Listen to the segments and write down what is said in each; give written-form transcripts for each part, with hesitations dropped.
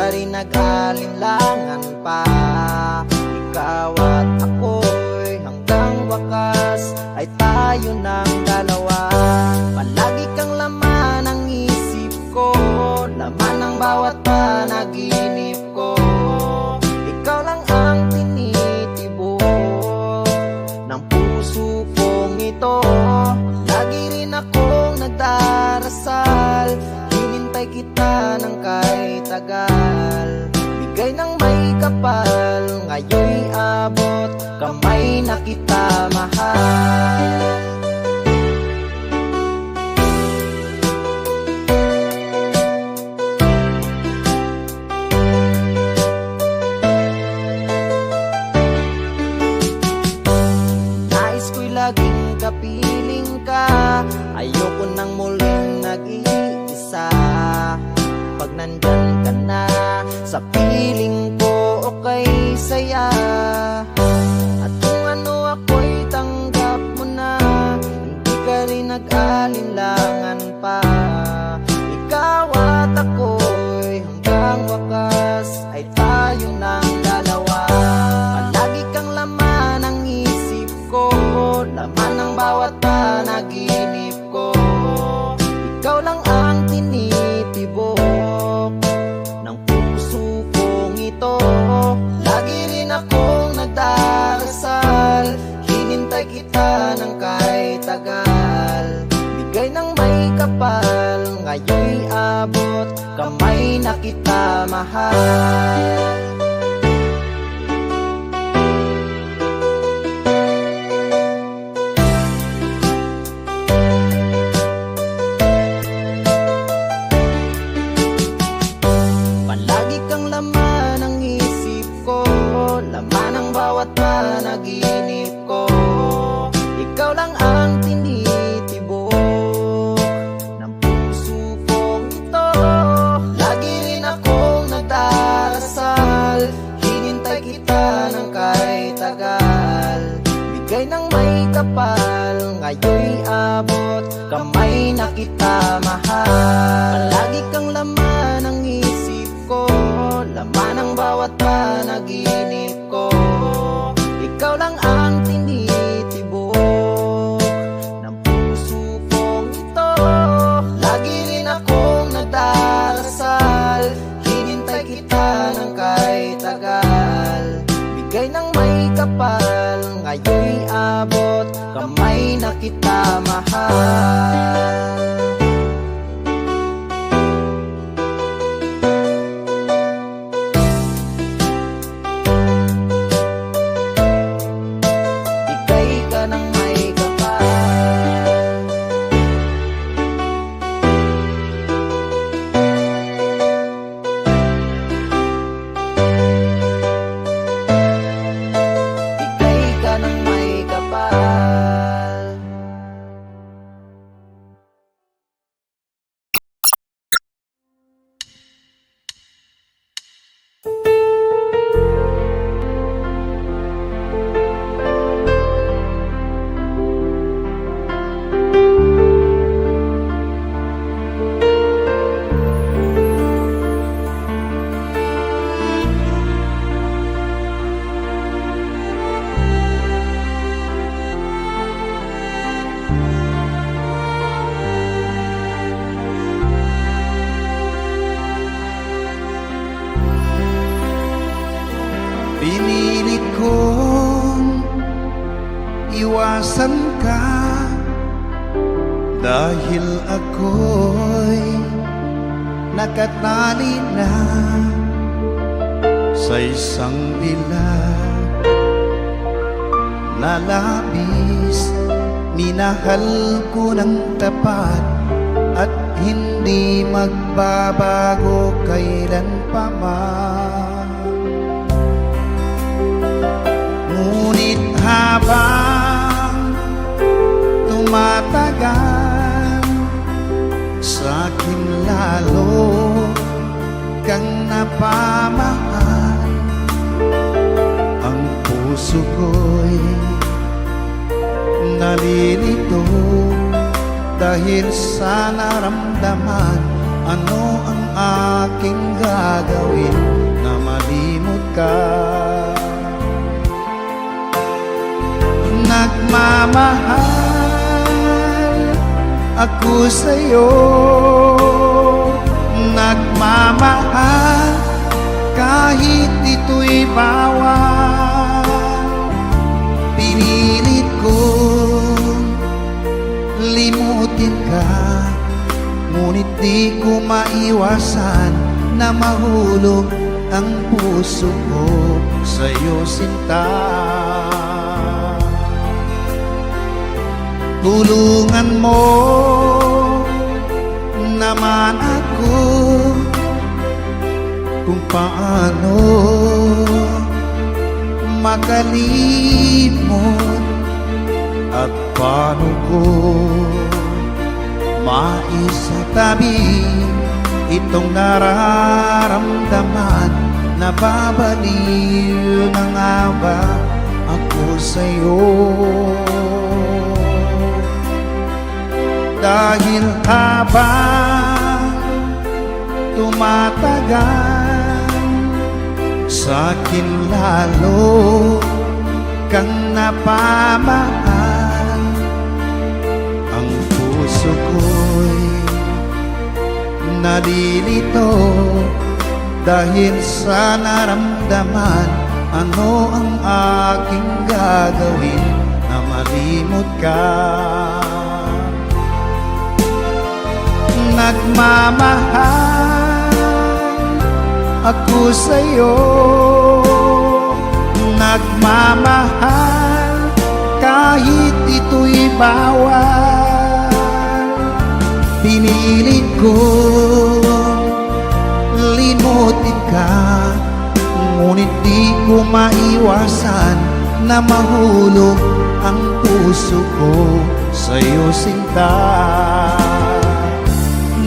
ka rin nag-alinlangan pa. Ikaw at ako'y hanggang wakas ay tayo ng dalawa. Palagi kang laman ng isip ko, laman ng bawat panaginip ko. Ikaw lang ang tinitibok ng puso kong ito. Lagi rin akong nagdarasal, hinintay kita ng kahit tagal. Bigay ng may kapal, ngayon'y abot kamay na kita mahal. Nais ko'y laging kapiling ka, ayoko nang muling nag-iisa. Pag nandyan ka na sa piling ko, okay saya. At kung ano ako'y tanggap mo na, hindi ka rin nag-alinlangan pa. Ikaw at ako'y hanggang wakas ay tayo ng dalawa. Palagi kang laman ng isip ko, laman ng bawat panaginip ko. Ikaw lang ang tinitibok ng puso kong ito. Lagi rin akong nagdarasal, hinintay kita ng kahit tagal. Bigay ng may kapal, ngayon'y abot kamay na kita mahal. Bawat panaginip ko, ikaw lang ang tinitibok ng puso kong ito. Lagi rin akong nagdarasal, hinintay kita ng kahit tagal. Bigay ng may kapal, ngayon'y abot kamay na kita mahal. Palagi kang laman ng isip ko, laman ng bawat panaginip ko. Ikaw lang ang tinitibok ng puso kong ito. Lagi rin akong nagdarasal, hinintay kita ng kahit tagal. Bigay ng may kapal, ngayon'y abot kamay na kita mahal. Pinilit kong iwasan ka dahil ako'y nakatali na sa isang dilag na labis. Minahal ko ng tapat at hindi magbabago kailan pa man. Ngunit habang tumatagal, sa'kin lalo kang napamahal. Ang puso ko'y nalilito dahil sa naramdaman ano ang aking gagawin na malimot ka? Nagmamahal ako sa'yo, nagmamahal kahit ito'y bawal. Pinilit kong limutin ka, ngunit di ko maiwasan na mahulog ang puso ko sa'yo, sinta. Tulungan mo naman ako kung paano makalimot at paano ko maisatabi itong nararamdaman. Nababaliw na nga ba ako sa'yo? Dahil habang tumatagal, sa'kin lalo kang napamahal. Ang puso ko'y nalilito dahil sa naramdaman. Ano ang aking gagawin na malimot ka? Nagmamahal ako sa'yo, nagmamahal kahit ito'y bawal. Pinilit ko limutin ka, ngunit di ko maiwasan na mahulog ang puso ko sa'yo, sinta.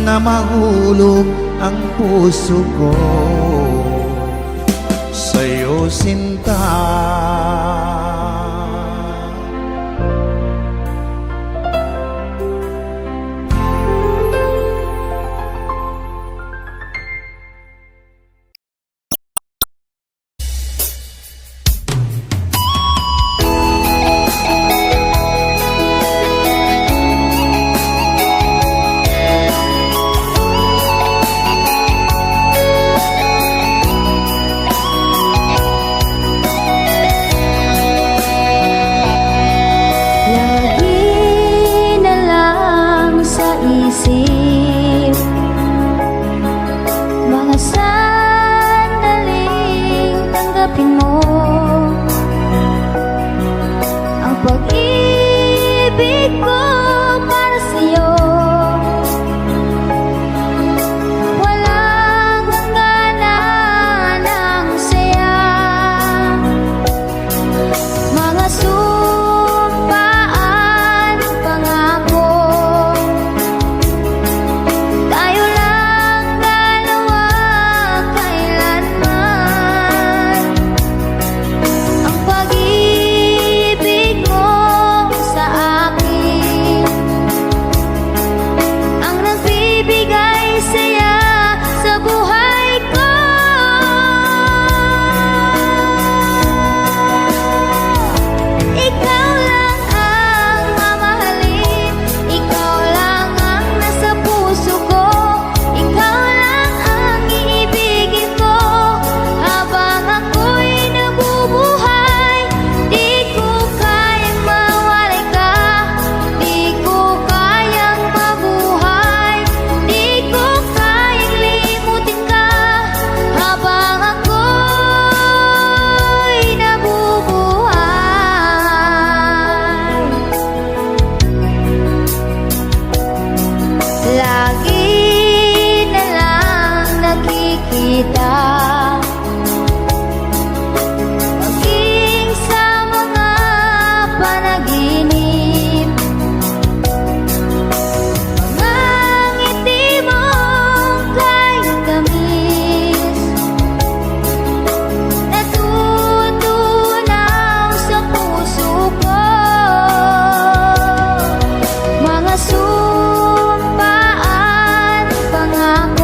Na mahulog ang puso ko sa'yo, sinta. Mga sandaling tanggapin mo ang pag-ibig ko para sa'yo. Walang hangganan ang saya, mga sumpaan, pangako. Tayo lang dalawa kailanman. Ang pag-ibig mo sa akin ang nagbibigay saya sa buhay ko. Ikaw lang ang mamahalin, ikaw lang ang nasa puso ko, ikaw lang ang iibigin ko habang ako'y nabubuhay. Di ko kayang mawalay ka, di ko kayang mabuhay, di ko kayang limutin ka habang ako'y nabubuhay. Lagi na lang nakikita, maging sa mga panaginip, mga ngiti mong kahit tamis, natutunaw sa puso ko. Mga sumpaan, pangako.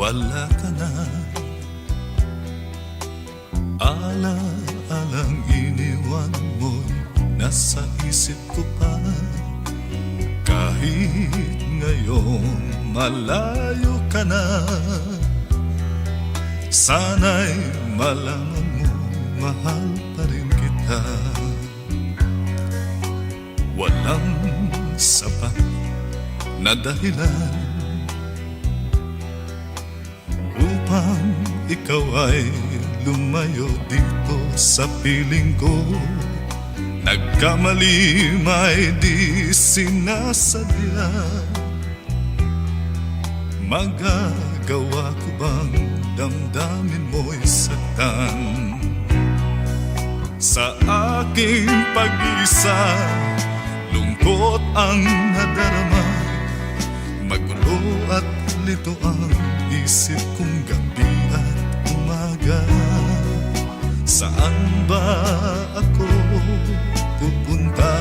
wala ka na. Ala-alang iniwan mo'y nasa isip ko pa. Kahit ngayon malayo ka na, sana'y malaman mo, mahal pa rin kita. Walang sapat na dahilan upang ikaw ay lumayo dito sa piling ko. Nagkamali may di sinasadya. Magagawa ko bang damdamin mo'y saktan? Sa aking pag-isa, lungkot ang nadarama. Magulo at lito ang isip kong gabi at umaga. Saan ba ako pupunta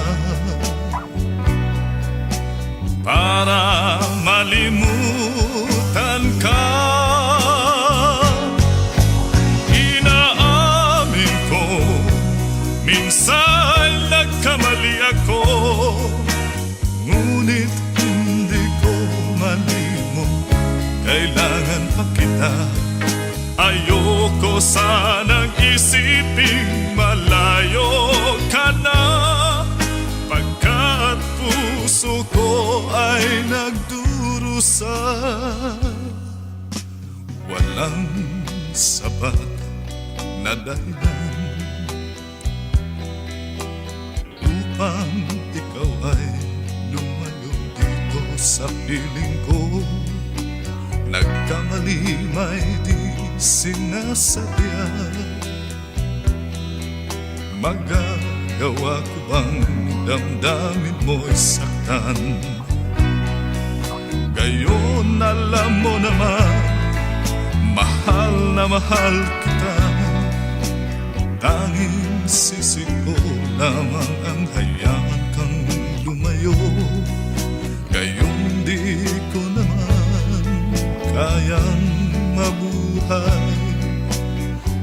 para malimutan ka? Inaamin ko, minsan nagkamali ako, ngunit hindi ko malimot, kailangan pa kita. Ayoko sanang isiping malayo ka na, pagkat puso ko ay nagdurusa. Walang sapat na dahilan upang ikaw ay lumayo dito sa piling ko. Nagkamali may di sinasadya. Magagawa ko bang damdamin mo'y saktan? Gayon alam mo naman, mahal na mahal kita. Tanging sisi ko lamang ang hayaan kang lumayo. Gayon di ko naman kayang mabuhay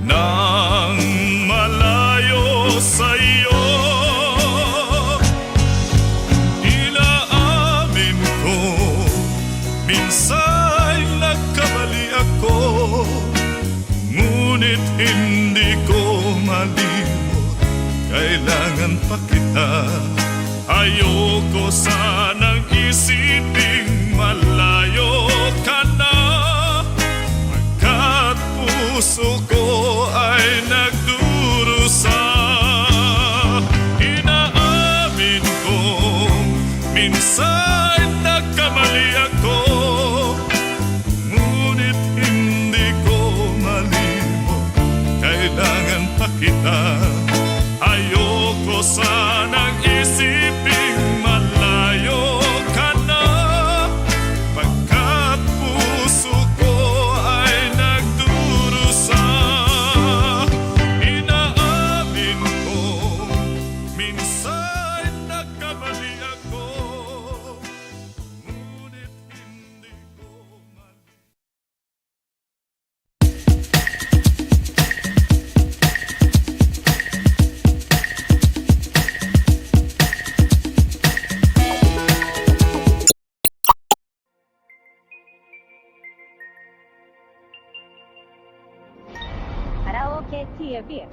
nang malayo sa iyo. Inaamin ko, minsan nagkamali ako, ngunit hindi ko malimot, kailangan pa kita. Ayoko sanang isiping malayo ka na, pagkat puso ko ay nagdurusa. Inaamin ko, minsan nagkamali ako, ngunit hindi ko malimot, kailangan pa kita. Ayoko sanang isiping malayo ka na, pagkat puso ko ay nagdurusa. Inaamin ko, minsan nagkamali ako, ngunit hindi ko Karaoke TV.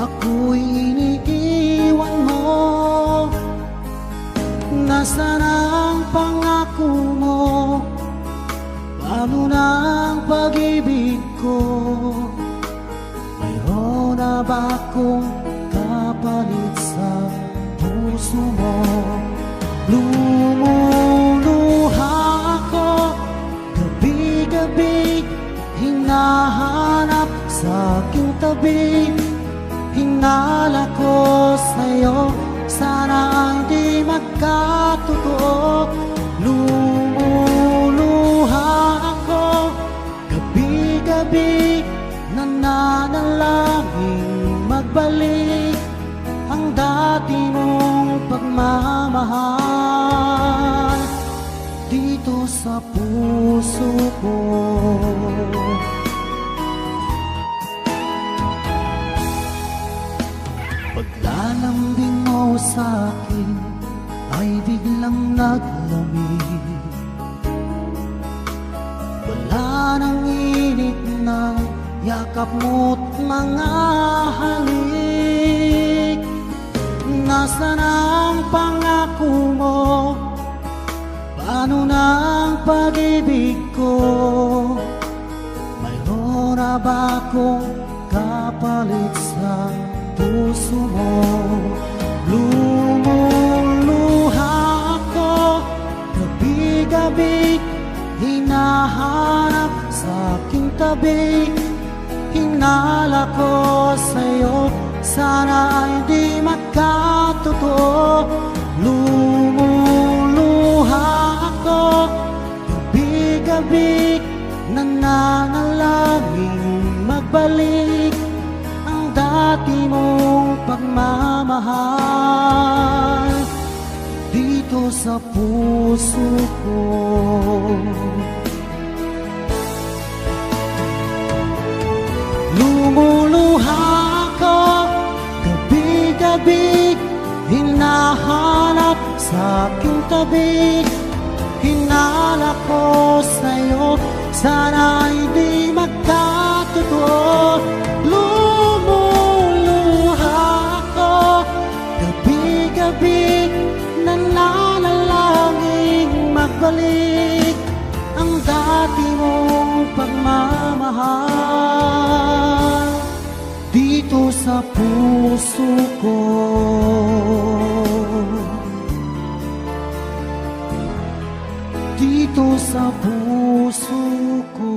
ako'y iniiwan mo. Nasaan ang pangako mo? Paano na ang pag-ibig ko? Mayroon na ba akong kapalit sa puso mo? Lumuluha ako gabi-gabi, hinahanap sa aking tabi. Hinala ko sa'yo, sana hindi magkatotoo. Lumuluha ako gabi-gabi, nananalangin magbalik ang dati mong pagmamahal dito sa puso ko. Paglalambing mo sa'kin ay biglang naglamig. Wala nang init ng yakap mo't mga halik. Nasaan ang pangako mo? Paano na ang pag-ibig ko? Mayroon na ba akong kapalit sa puso mo? Lumuluha ako gabi-gabi, hinahanap sa aking tabi. Hinala ko sa'yo, sana hindi magkatotoo. Lumuluha ako gabi-gabi, nananalangin magbalik ang dati mong pagmamahal dito sa puso ko. Lumuluha ako gabi-gabi, hinahanap sa aking tabi. Hinala ko sa'yo, sana hindi magkatotoo. Lumuluha ako gabi-gabi, nananalangin magbalik ang dati mong pagmamahal dito sa puso ko. Dito sa puso ko.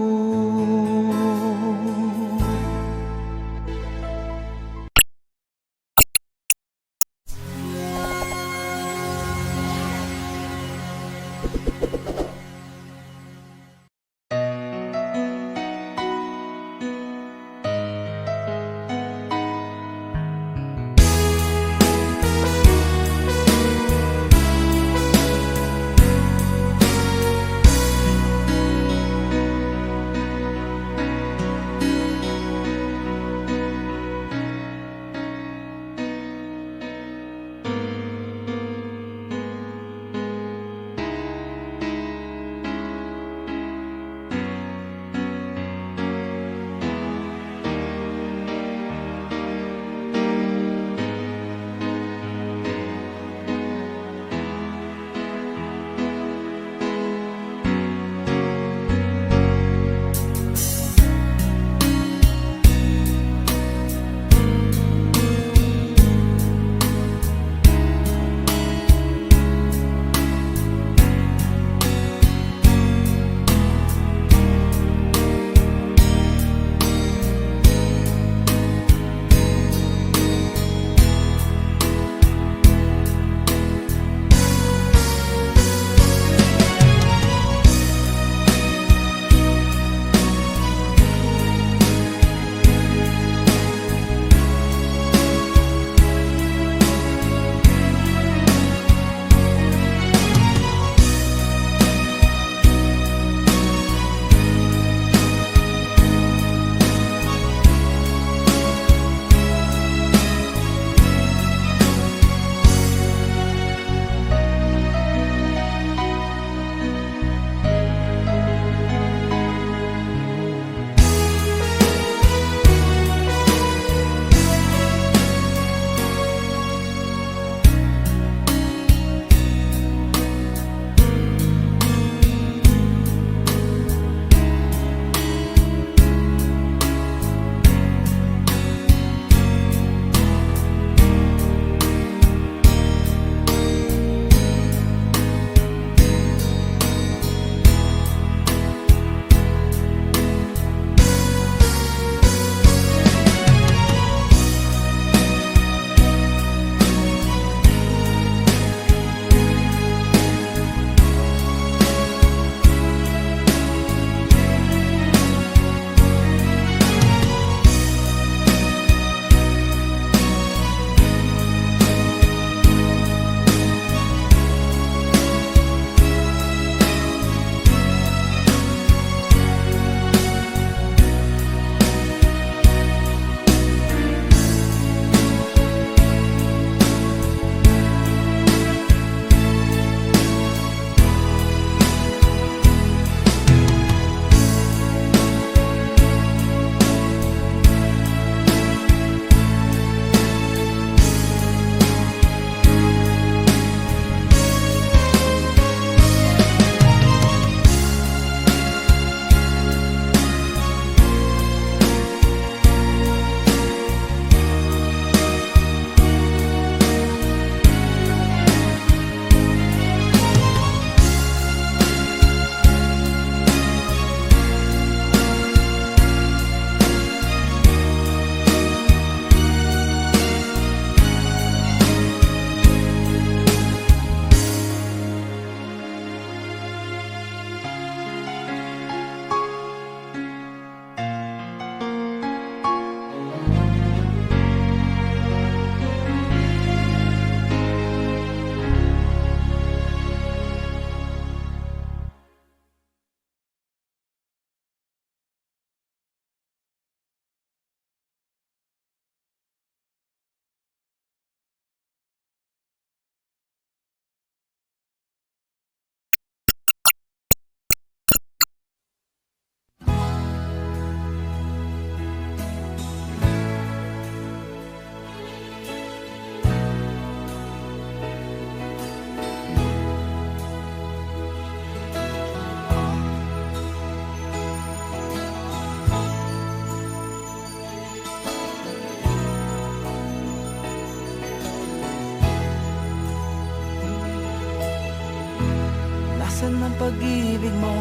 Minsan ang pag-ibig mo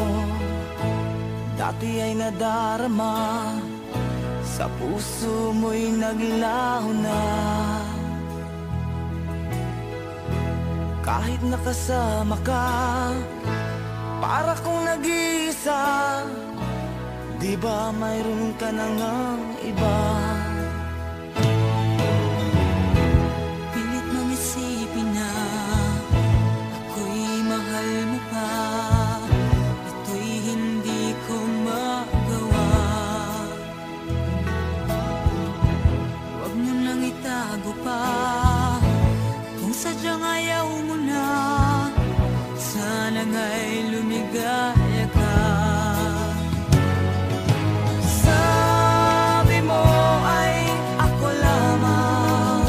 dati ay nadarama, sa puso mo'y naglaho na. Kahit nakasama ka, para kong nag-iisa. Di ba mayroon ka na ngang iba? Pilit mong isipin na ako'y mahal mo pa. Ito'y hindi ko magawa. Huwag mo nang itago pa. Kung sadyang ayaw mo na, sana nga'y lumigaya ka. Sabi mo ay ako lamang,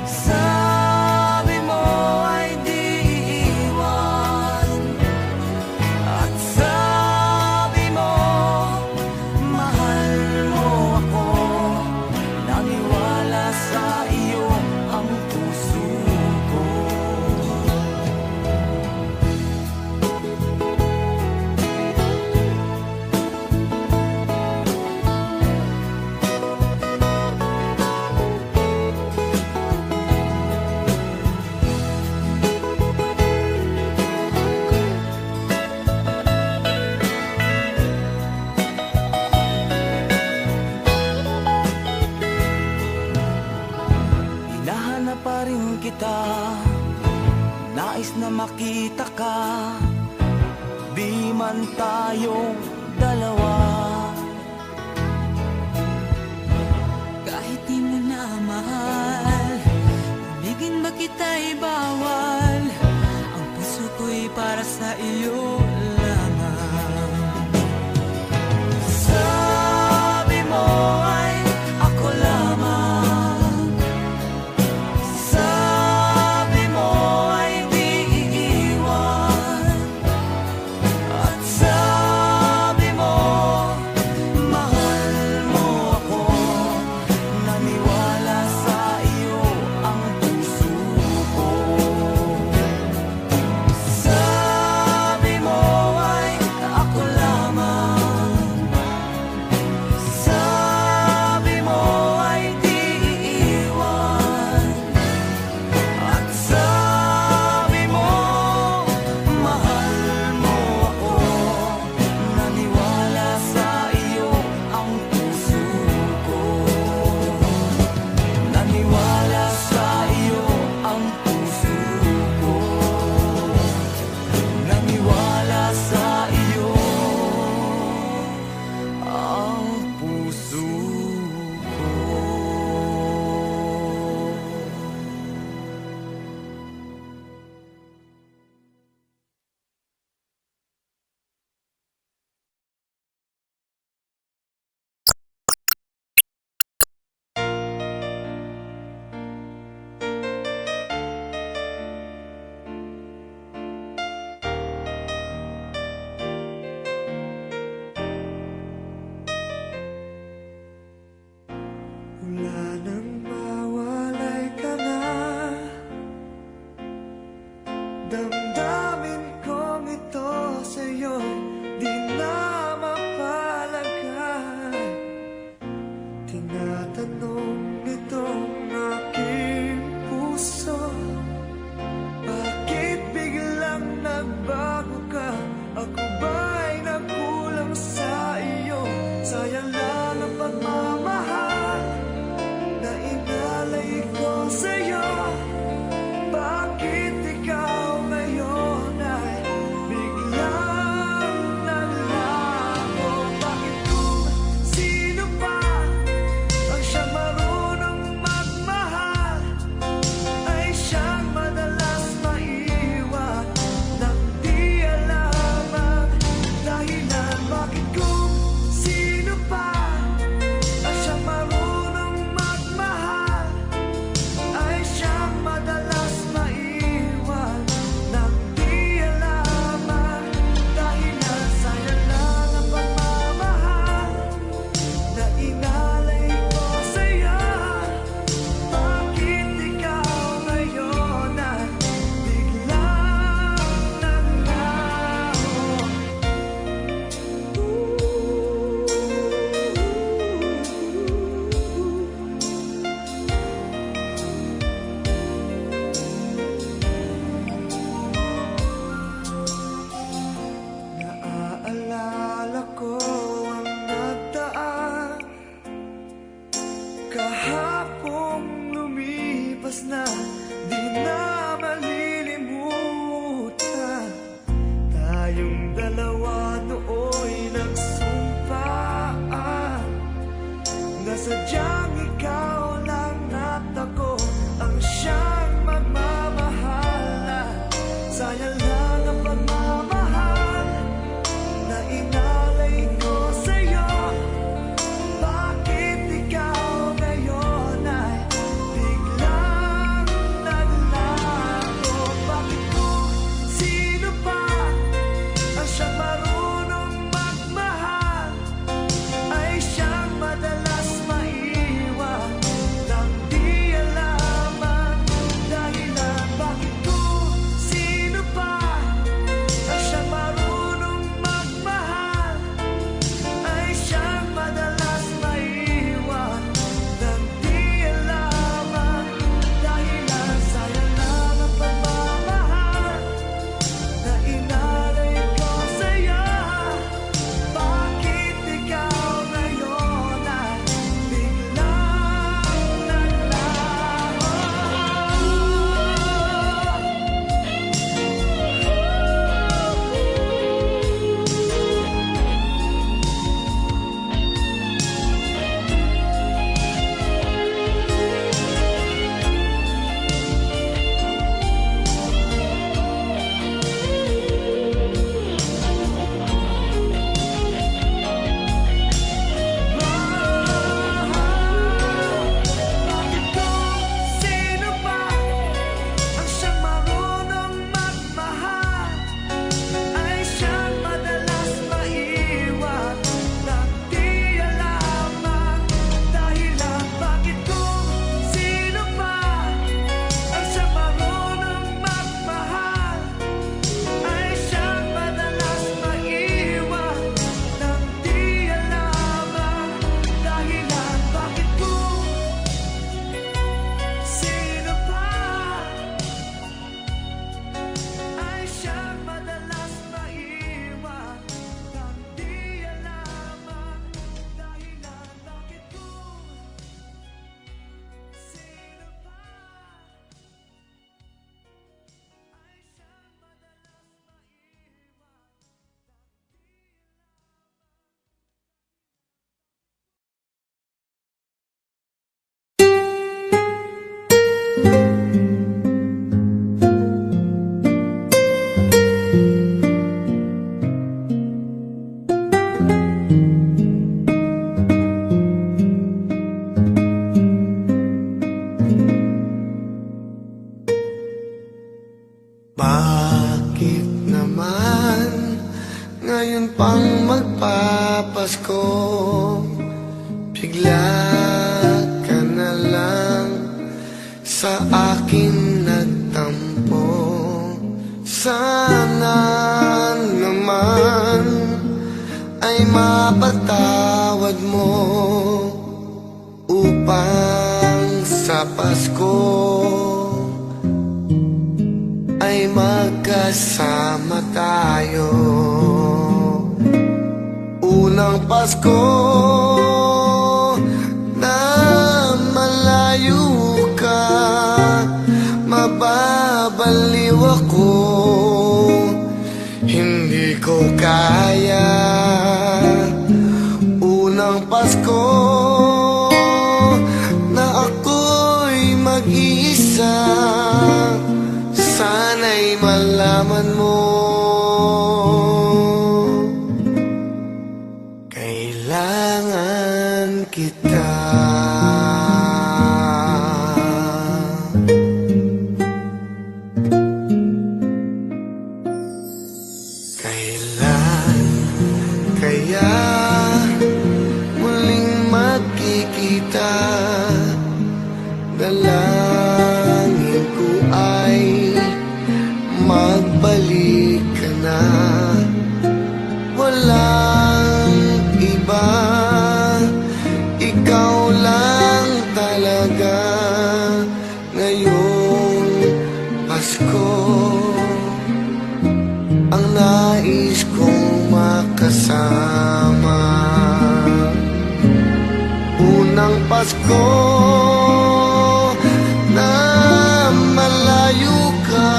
sabi mo ay di iiwan, at sabi mo mahal mo ako. Naniwala sa iyo ang puso ko. Hinahanap pa rin kita, nais na makita ka. Di man tayong dalawa. Kahit di mo na mahal, ibigin ba kita'y bawal? Ang puso ko'y para sa iyo lamang. Sabi mo ay ako lamang, sabi mo ay di iiwan, at sabi mo mahal mo ako. Naniwala sa iyo ang puso ko. Sabi Pasko, bigla ka na lang sa akin nagtampo. Sana naman ay mapatawad mo, upang sa Pasko ay magkasama tayo. Unang Pasko na malayo ka, mababaliw ako, hindi ko kaya. Unang Pasko na ako'y mag-iisa, sana'y malaman mo, kailangan kita. Kailan kaya muling magkikita? Dalangin ko ay magbalik ka na. Walang iba, ikaw lang talaga ngayong Pasko ang nais kong makasama. Unang Pasko na malayo ka,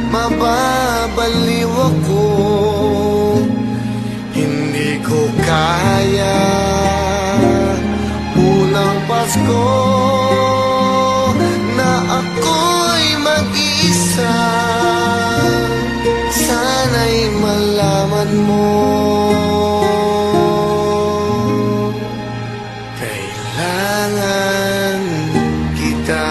mababaliw ako, hindi ko kaya. Unang Pasko na ako'y mag-isa, sana'y malaman mo, kailangan kita.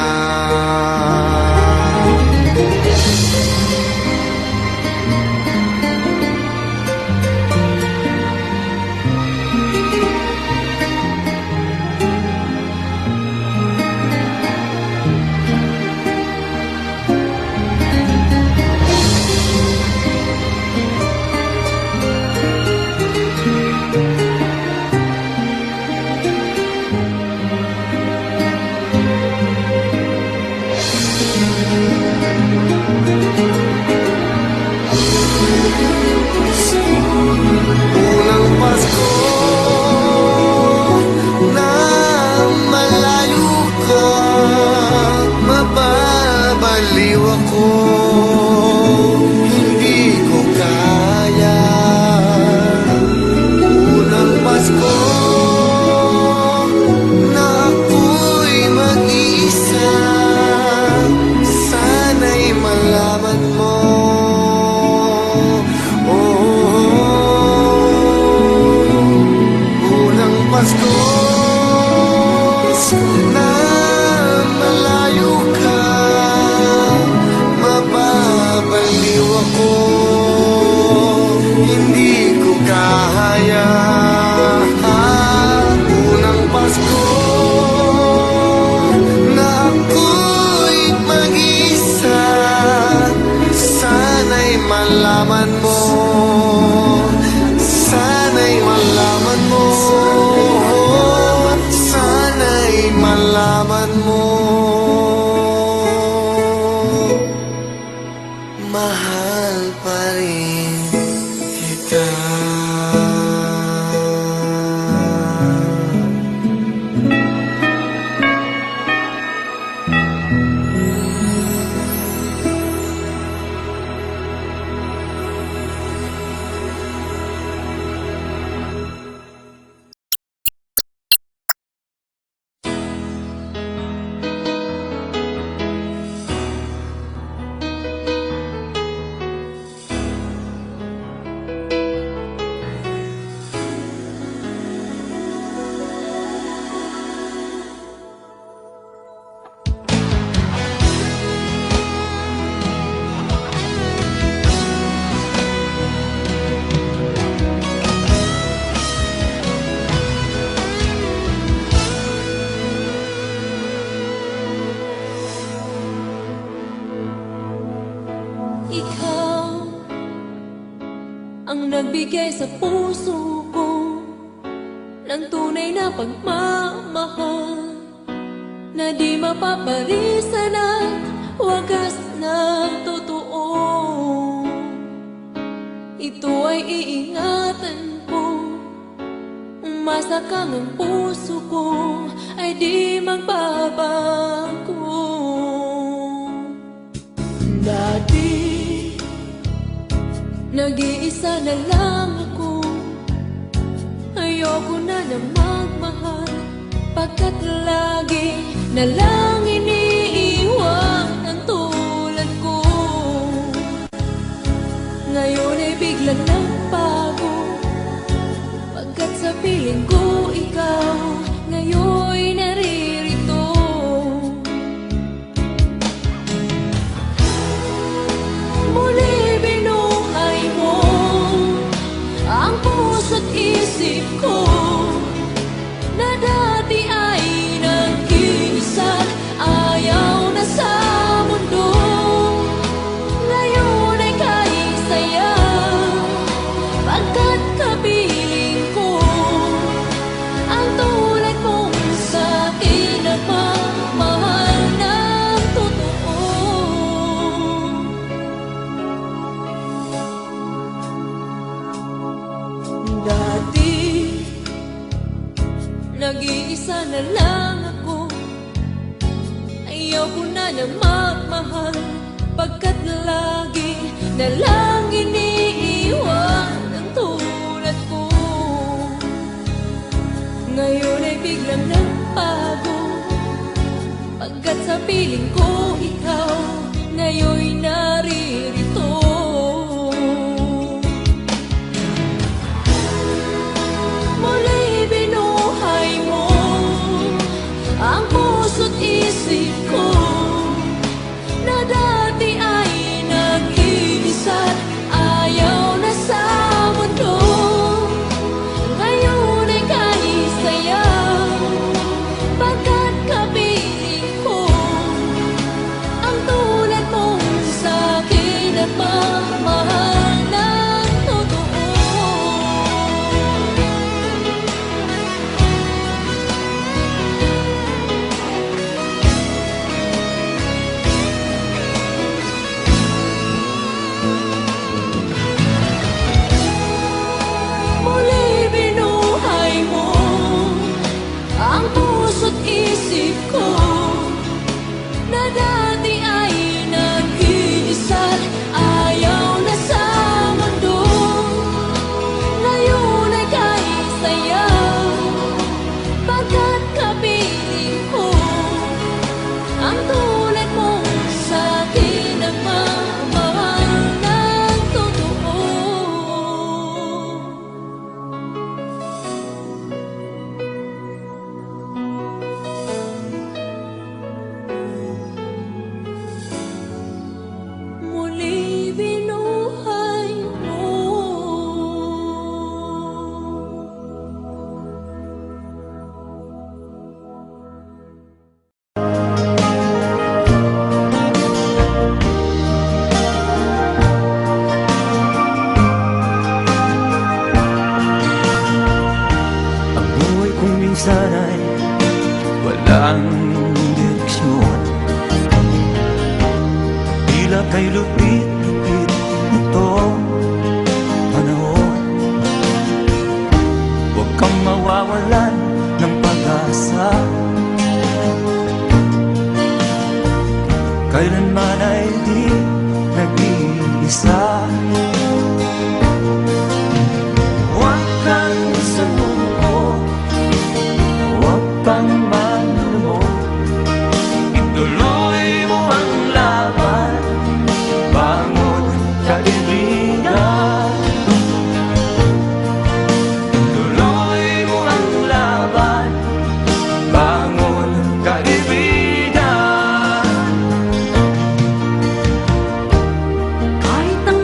Unang Pasko na malayo ka, mababaliw ako, hindi ko kaya. Unang Pasko na ako'y mag-isa, sana'y malaman mo, Pasko na malayo ka, mababaliw ako, hindi ko kaya. Unang Pasko na ako'y mag-isa, sana'y malaman mo, sana'y malaman mo, sana'y malaman mo, mahal pa rin kita. ang nagbigay sa puso ko ng tunay na pagmamahal na di mapaparisan at wagas na totoo. Ito ay iingatan ko, umasa kang ang puso ko ay di magbabago. Dati nag-iisa na lang ako, ayoko na magmahal, pagkat lagi na lang iniiwan ang tulad ko. Ngayon ay biglang nagbago, pagkat sa piling ko ikaw ngayon naririto. Muli binuhay mo ang puso't isip ko na dati ay nag-iisa, ayaw na sa mundo. Ngayon ay kahit saya, pagkat kapiling ko ang tulad mong sa'kin nagmamahal ng totoo. Dati nag-iisa na lang ako, ayaw ko na magmahal, pagkat lagi na lang iniiwan ang tulad ko. Ngayon ay biglang nagbago, pagkat sa piling ko ikaw ngayon naririto. Muli binuhay mo ang puso't isip ko na dati ay nag-iisa, ayaw na sa mundo. Ngayon ay kahit saya, pagkat kapiling ko ang tulad mong sa'kin at mamahal ng totoo. Muli binuhay mo ang puso't isip ko na dati ay nag-iisa, ayaw na sa mundo. Ngayon ay kahit saya, pagkat kapiling ko ang tulad mong sa'kin nagmamahal ng totoo. Muli binuhay mo. Ang buhay kong minsan ay walang direksyon, tila kay lupit-lupit itong panahon. Huwag kang mawawalan ng pag-asa, kailanman ay di nag-iisa. Huwag kang sumuko, huwag kang manlumog, ituloy mo ang laban, bangon kaibigan. Ituloy mo ang laban, bangon kaibigan. Kahit ang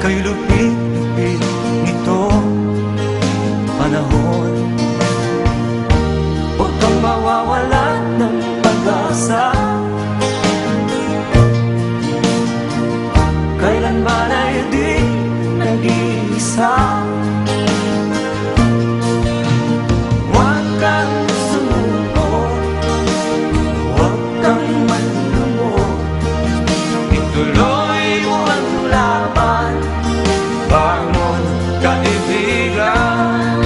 ika'y lupit-lupit nito panahon. Huwag kang mawawalan ng pag-asa, kailanman ay di nag-iisa. Huwag kang sumuko, huwag kang manlumot, ituloy mo ang laban, bangon kaibigan.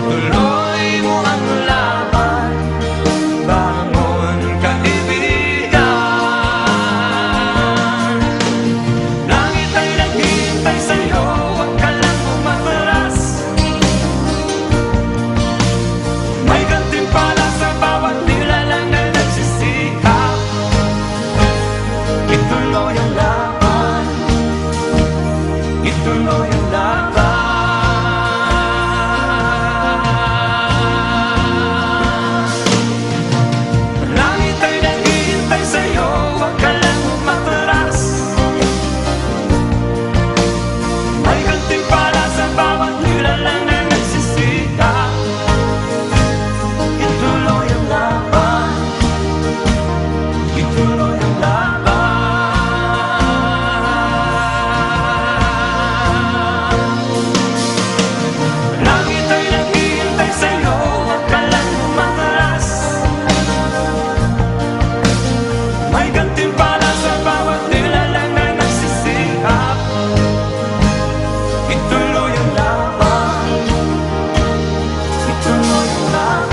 Ituloy mo ang laban, bangon kaibigan. Langit ay naghihintay sa'yo, huwag ka lang umatras. May gantimpala sa bawat nilalang na nagsisikap. Ituloy ang laban, ituloy ang laban. Langit ay naghihintay sa'yo, huwag ka lang umatras. May gantimpala sa bawat nilalang na nagsisikap. Ituloy ang laban, ituloy ang laban. Langit ay naghihintay sa'yo, huwag ka lang umatras. May gantimpala sa bawat nilalang na nagsisikap. Ituloy ang laban, ituloy ang laban.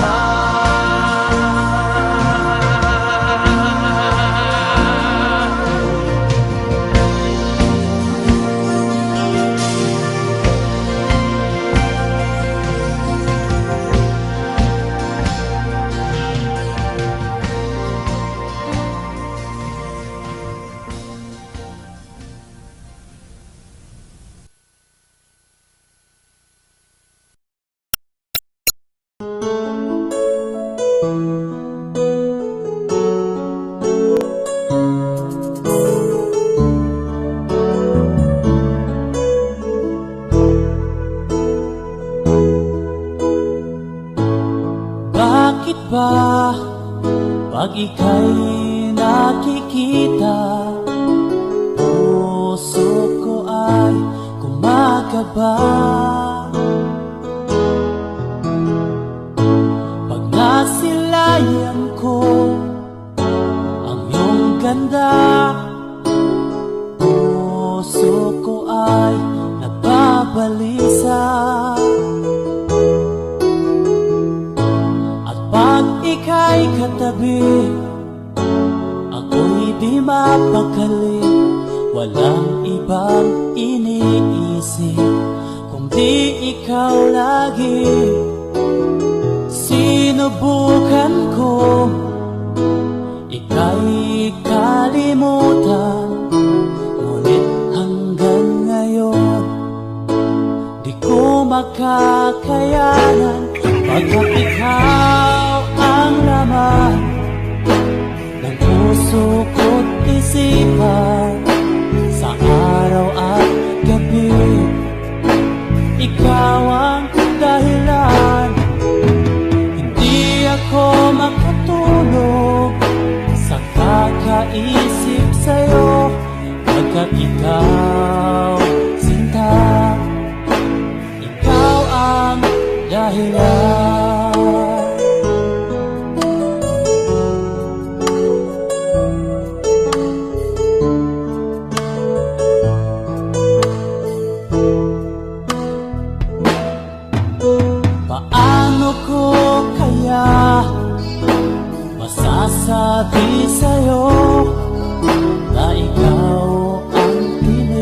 Bakit ba pag ika'y nakikita, puso ko ay kumakaba? Pag nasilayan ko ang iyong ganda, puso ko ay nagbabalisa. At pag ika'y katabi, ako'y di mapakali. Walang ibang iniisip kundi ikaw lagi. Sinubukan ko ika'y kalimutan, ngunit hanggang ngayon di ko makakayanan. Pagkat ikaw ang laman ng puso ko't isipan, sa araw at gabi ikaw ang dahilan. Hindi ako makatulog sa kakaisip sa'yo, pagkat ikaw, sinta, ikaw ang dahilan. Paano ko kaya masasabi sa'yo na ikaw ang pinili?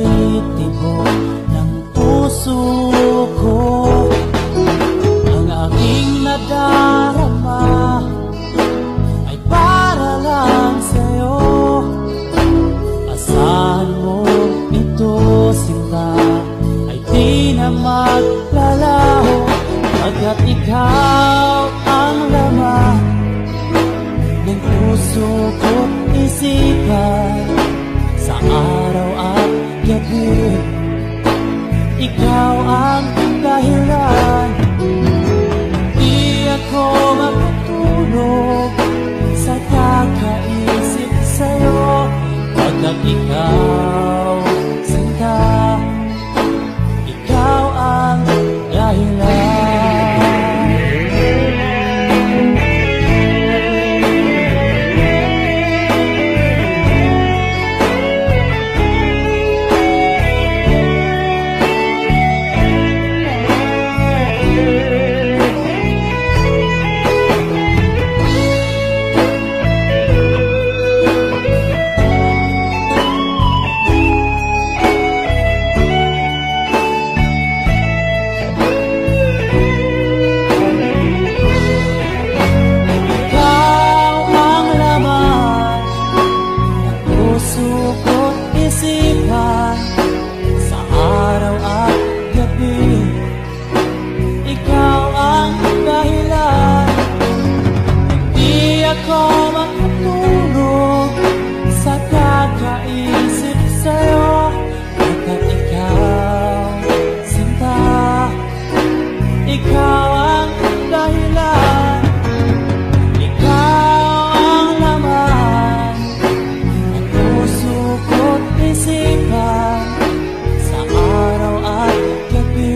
nakakaisip sa'yo Pagkat ikaw, sinta Ikaw ang dahilan Ikaw ang laman Ng puso ko't isipan Sa araw at gabi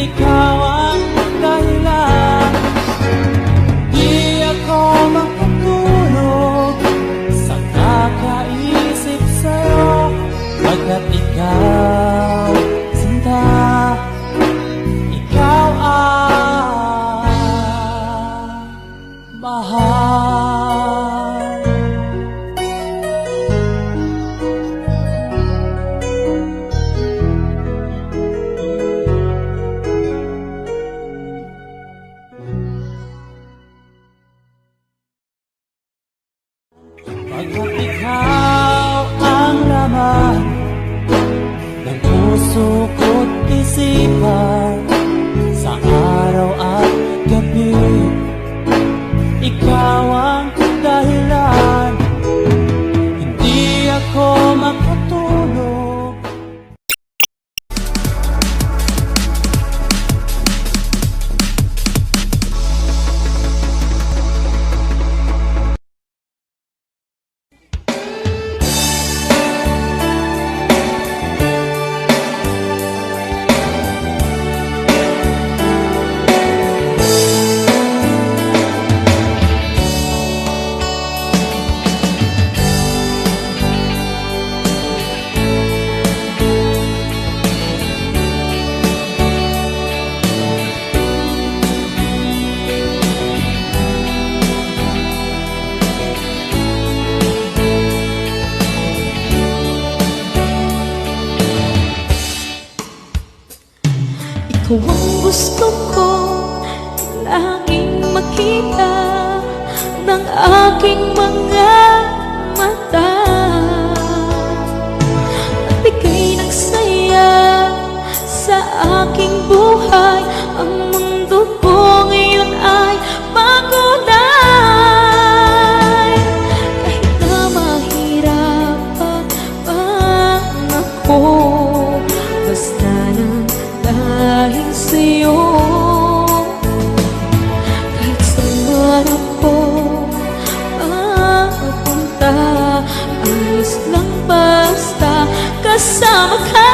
Ikaw ang dahilan Di ako makatulog Sa kakaisip sa'yo Pagkat ikaw, sinta Ikaw ang mahal Pagkat ikaw ang laman Ng puso ko't isipan Sa araw at gabi Ikaw ang dahilan Hindi ako makatulog Ikaw ang gusto ko laging makita ng aking mga mata At ika'y nagsaya sa aking buhay Ang mundo ko ngayon ay makulay Kahit na mahirapan ako Basta lang dahil sa'yo Kahit saan man ako mapunta Ayos lang basta kasama ka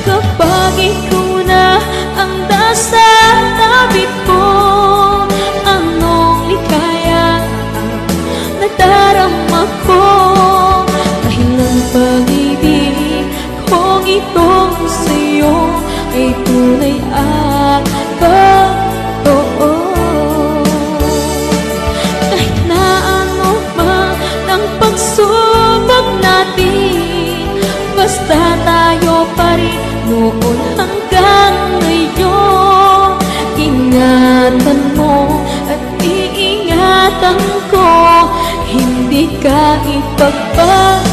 Kapag ikaw na ang nasa tabi ko Anong likaya nadarama ko Dahil ang pag-ibig kong itong sa'yo ay tunay at totoo Kahit na ano man ang pagsubok natin Basta tayo pa rin noon hanggang ngayon Ingatan mo at iingatan ko Hindi ka ipagpapalik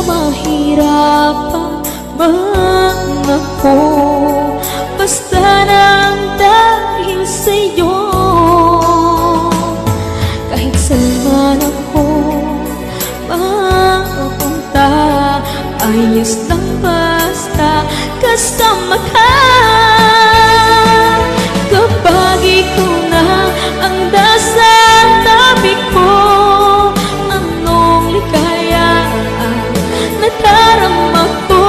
Mahirapan man ako Basta nang dahil sa'yo Kahit saan man ako mapunta Ayos lang basta kasama ka Kapag ikaw na ang nasa tabi ko Anong likaya nadarama ko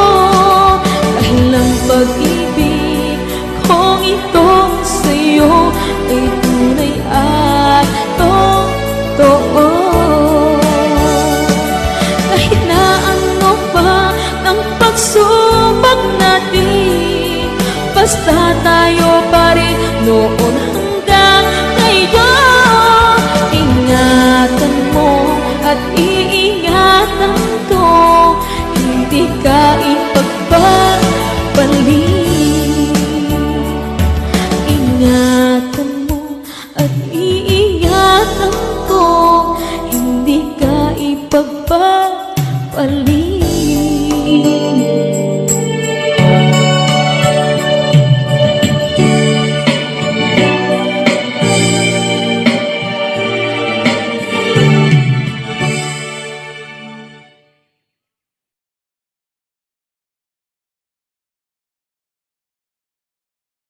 Dahil ang pag-ibig kong itong sa'yo ay tunay at totoo Kahit na ano pa ng pagsubok natin Basta tayo pa rin noon